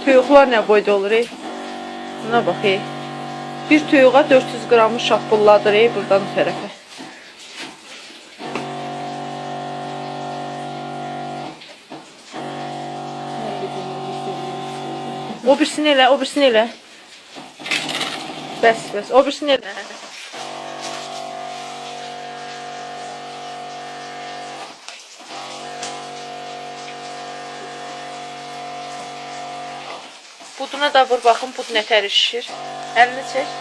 Toyuqlar nə boyda olur, ey? Buna bax, ey. Bir toyuğa 400 qramı şapbulladır, ey, buradan o tərəfə. O birisini elə, o birisini elə. Bəs, bəs, o birisini elə. Buduna da vur, baxın, bud nətər şişir. Əlini çək.